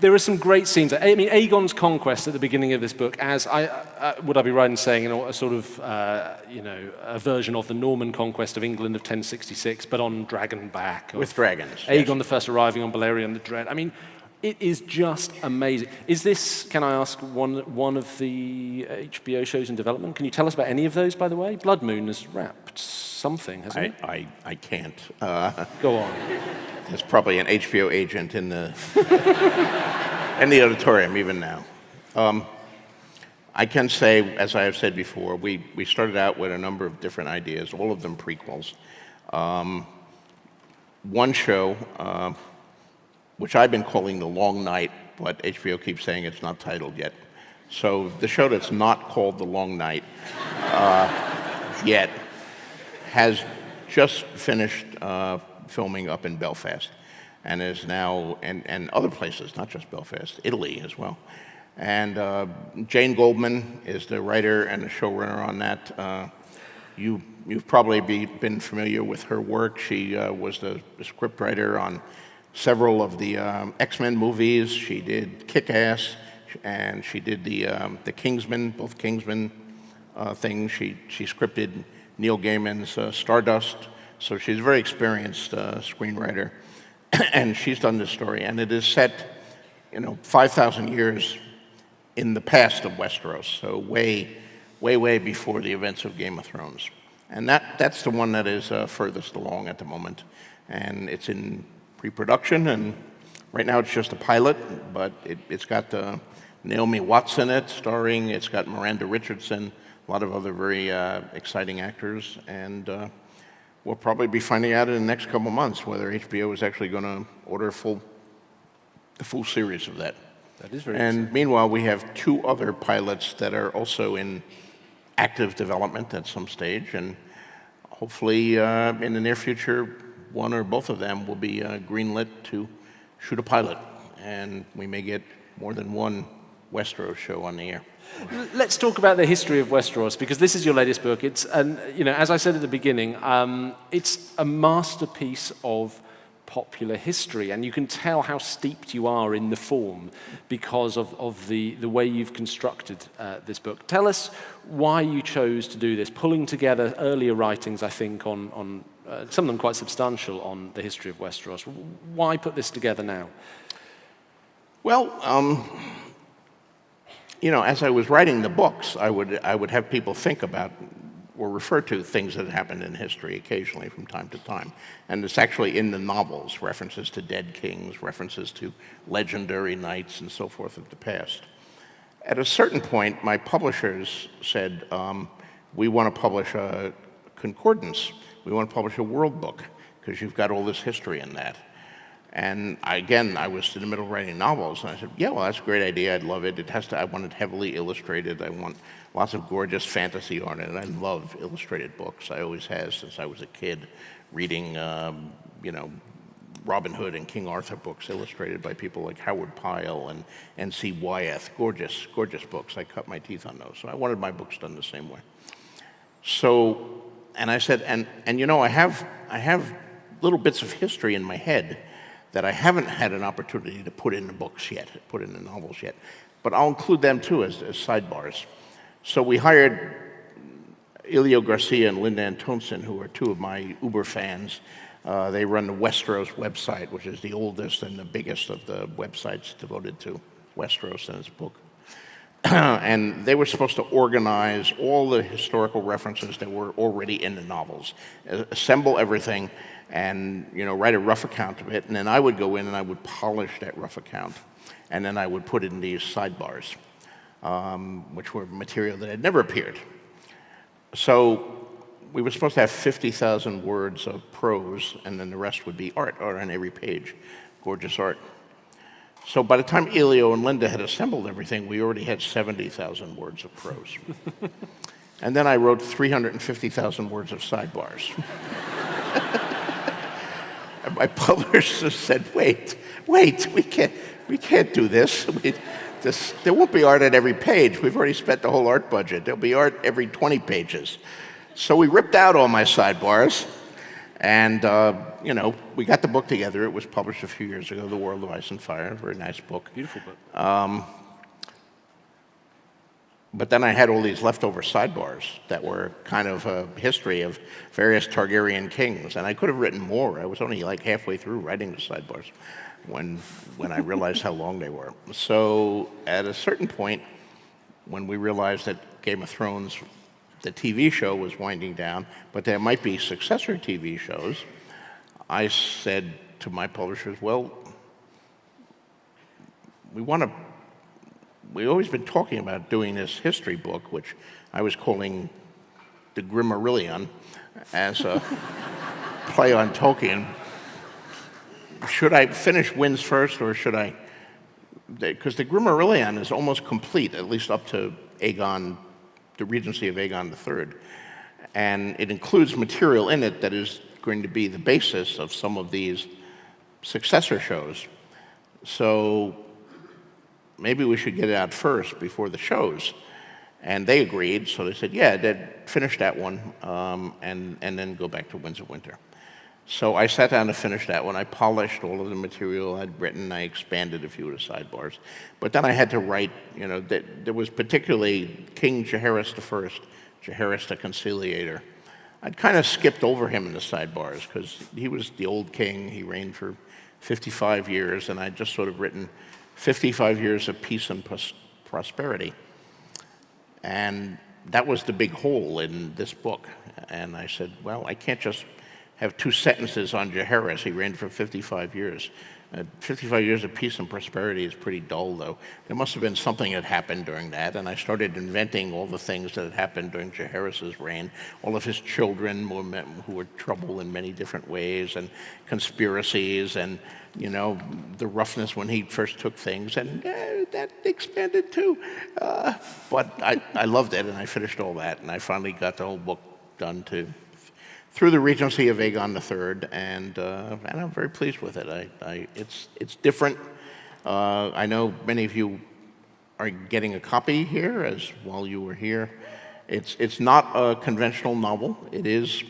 There are some great scenes. I mean, Aegon's conquest at the beginning of this book, would I be right in saying, a sort of, a version of the Norman conquest of England of 1066, but on dragonback. With dragons. Aegon yes. the First arriving on Balerion the Dread. I mean, it is just amazing. Is this, can I ask, one of the HBO shows in development? Can you tell us about any of those, by the way? Blood Moon has wrapped something, hasn't it? I can't. Go on. There's probably an HBO agent in the in the auditorium even now. I can say, as I have said before, we started out with a number of different ideas, all of them prequels. One show, which I've been calling The Long Night, but HBO keeps saying it's not titled yet. So the show that's not called The Long Night yet has just finished filming up in Belfast and is now, and other places, not just Belfast, Italy as well. And Jane Goldman is the writer and the showrunner on that. You've probably been familiar with her work. She was the scriptwriter on several of the X-Men movies. She did Kick-Ass, and she did the Kingsman, both Kingsman things. She scripted Neil Gaiman's Stardust. So she's a very experienced screenwriter, and she's done this story. And it is set, 5,000 years in the past of Westeros, so way, way, way before the events of Game of Thrones. And that's the one that is furthest along at the moment. And it's in pre-production, and right now it's just a pilot, but it's got Naomi Watts in it, starring. It's got Miranda Richardson, a lot of other very exciting actors, and we'll probably be finding out in the next couple months whether HBO is actually going to order the full series of that. That is very And exciting. meanwhile, we have 2 other pilots that are also in active development at some stage, and hopefully in the near future, one or both of them will be greenlit to shoot a pilot, and we may get more than one Westeros show on the air. Let's talk about the history of Westeros, because this is your latest book. It's, as I said at the beginning, it's a masterpiece of popular history, and you can tell how steeped you are in the form because of the way you've constructed this book. Tell us why you chose to do this, pulling together earlier writings, I think, on some of them quite substantial, on the history of Westeros. Why put this together now? Well, as I was writing the books, I would have people think about or refer to things that happened in history occasionally from time to time. And it's actually in the novels, references to dead kings, references to legendary knights and so forth of the past. At a certain point, my publishers said, we want to publish a concordance. We want to publish a world book, because you've got all this history in that. And I was in the middle of writing novels, and I said, yeah, well, that's a great idea. I'd love it. I want it heavily illustrated. I want lots of gorgeous fantasy on it, and I love illustrated books. I always have since I was a kid, reading, Robin Hood and King Arthur books illustrated by people like Howard Pyle and N.C. Wyeth. Gorgeous, gorgeous books. I cut my teeth on those. So I wanted my books done the same way. So, and I said, and I have little bits of history in my head that I haven't had an opportunity to put in the books yet, put in the novels yet, but I'll include them too as sidebars. So we hired Elio Garcia and Linda Antonsen, who are 2 of my Uber fans. They run the Westeros website, which is the oldest and the biggest of the websites devoted to Westeros and its book. And they were supposed to organize all the historical references that were already in the novels, assemble everything, and write a rough account of it. And then I would go in and I would polish that rough account, and then I would put in these sidebars, which were material that had never appeared. So we were supposed to have 50,000 words of prose, and then the rest would be art on every page, gorgeous art. So by the time Elio and Linda had assembled everything, we already had 70,000 words of prose. And then I wrote 350,000 words of sidebars. And my publisher said, wait, we can't do this. There won't be art at every page. We've already spent the whole art budget. There'll be art every 20 pages. So we ripped out all my sidebars, And, we got the book together. It was published a few years ago, The World of Ice and Fire, a very nice book. Beautiful book. But then I had all these leftover sidebars that were kind of a history of various Targaryen kings, and I could have written more. I was only like halfway through writing the sidebars when I realized how long they were. So at a certain point, when we realized that Game of Thrones, the TV show, was winding down, but there might be successor TV shows, I said to my publishers, well, we've always been talking about doing this history book, which I was calling the Grimmarillion as a play on Tolkien. Should I finish Winds first, or should I? Because the Grimmarillion is almost complete, at least up to Aegon, the regency of Aegon III. And it includes material in it that is going to be the basis of some of these successor shows. So maybe we should get it out first before the shows. And they agreed, so they said, yeah, they'd finish that one and then go back to Winds of Winter. So I sat down to finish that one. I polished all of the material I'd written. I expanded a few of the sidebars. But then I had to write, there was particularly King Jaehaerys I, Jaehaerys the Conciliator. I'd kind of skipped over him in the sidebars because he was the old king. He reigned for 55 years, and I'd just sort of written 55 years of peace and prosperity. And that was the big hole in this book. And I said, well, I can't just have two sentences on Jaehaerys. He reigned for 55 years. 55 years of peace and prosperity is pretty dull, though. There must have been something that happened during that, and I started inventing all the things that had happened during Jaehaerys' reign, all of his children who were trouble in many different ways, and conspiracies, and the roughness when he first took things, and that expanded too. But I loved it, and I finished all that, and I finally got the whole book done through the regency of Aegon III, and I'm very pleased with it. It's different. I know many of you are getting a copy here while you were here. It's not a conventional novel. It is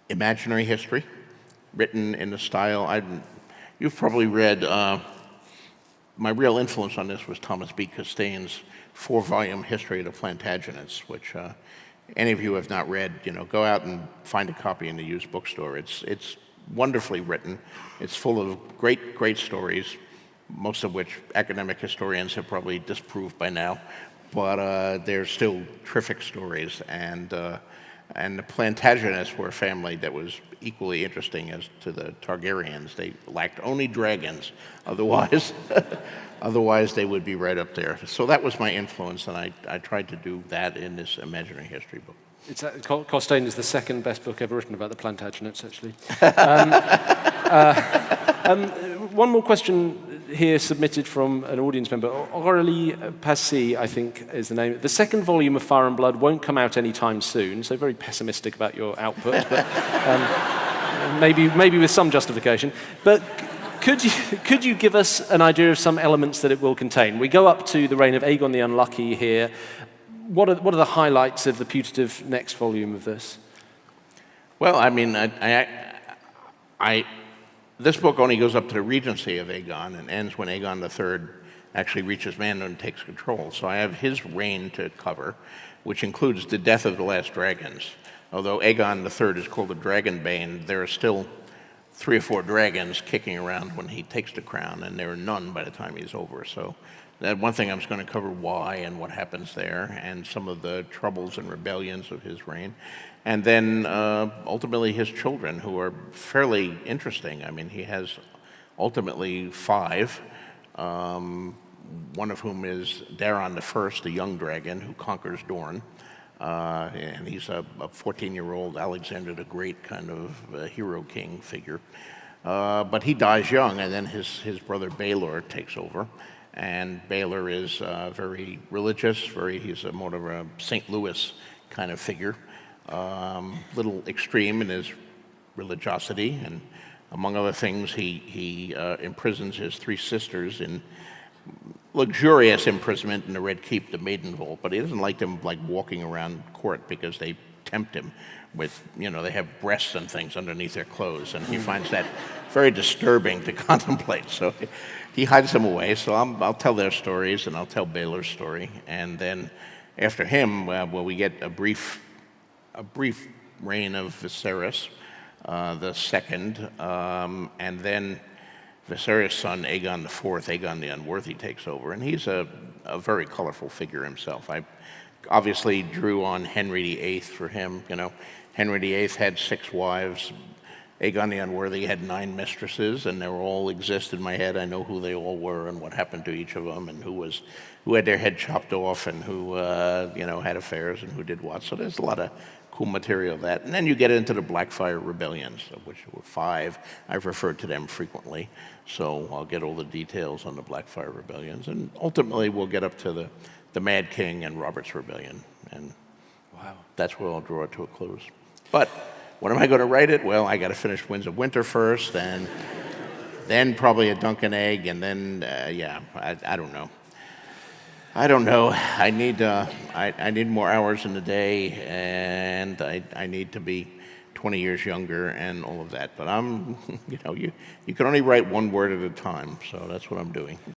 imaginary history, written in the style. You've probably read. My real influence on this was Thomas B. Castaing's 4-volume History of the Plantagenets, which any of you have not read, go out and find a copy in the used bookstore. It's wonderfully written. It's full of great stories, most of which academic historians have probably disproved by now, but they're still terrific stories. And the Plantagenets were a family that was equally interesting as to the Targaryens. They lacked only dragons, otherwise they would be right up there. So that was my influence, and I tried to do that in this imaginary history book. Costain is the second best book ever written about the Plantagenets, actually. One more question here submitted from an audience member. Aurélie Passy, I think is the name. The second volume of Fire and Blood won't come out anytime soon, so very pessimistic about your output, but maybe with some justification. But could you give us an idea of some elements that it will contain? We go up to the reign of Aegon the Unlucky here. What are the highlights of the putative next volume of this? Well, I mean, this book only goes up to the regency of Aegon and ends when Aegon III actually reaches manhood and takes control. So I have his reign to cover, which includes the death of the last dragons. Although Aegon III is called the Dragonbane, there are still 3 or 4 dragons kicking around when he takes the crown, and there are none by the time he's over. So that one thing I'm just going to cover why and what happens there, and some of the troubles and rebellions of his reign. And then ultimately his children, who are fairly interesting. I mean, he has ultimately 5, one of whom is Daeron I, the young dragon who conquers Dorne. And he's a 14-year-old Alexander the Great kind of hero king figure. But he dies young, and then his brother Baelor takes over. And Baelor is very religious, he's more of a St. Louis kind of figure. Little extreme in his religiosity, and among other things, he imprisons his 3 sisters in luxurious imprisonment in the Red Keep, the Maiden Vault, but he doesn't like them walking around court because they tempt him with, they have breasts and things underneath their clothes, and he finds that very disturbing to contemplate. So he hides them away. So I'll tell their stories, and I'll tell Baylor's story, and then after him, we get a brief reign of Viserys the second, and then Viserys' son Aegon IV, Aegon the Unworthy, takes over, and he's a very colorful figure himself. I obviously drew on Henry VIII for him. Henry VIII had 6 wives. Aegon the Unworthy had 9 mistresses, and they all exist in my head. I know who they all were and what happened to each of them, and who had their head chopped off, and who had affairs, and who did what. So there's a lot of cool material of that. And then you get into the Blackfyre Rebellions, of which there were 5. I've referred to them frequently, so I'll get all the details on the Blackfyre Rebellions, and ultimately we'll get up to the Mad King and Robert's Rebellion, and Wow. that's where I'll draw it to a close. But when am I going to write it? Well, I got to finish Winds of Winter first, and then probably a Dunk and Egg, and then I don't know. I don't know. I need more hours in the day, and I need to be 20 years younger and all of that. But you can only write one word at a time, so that's what I'm doing.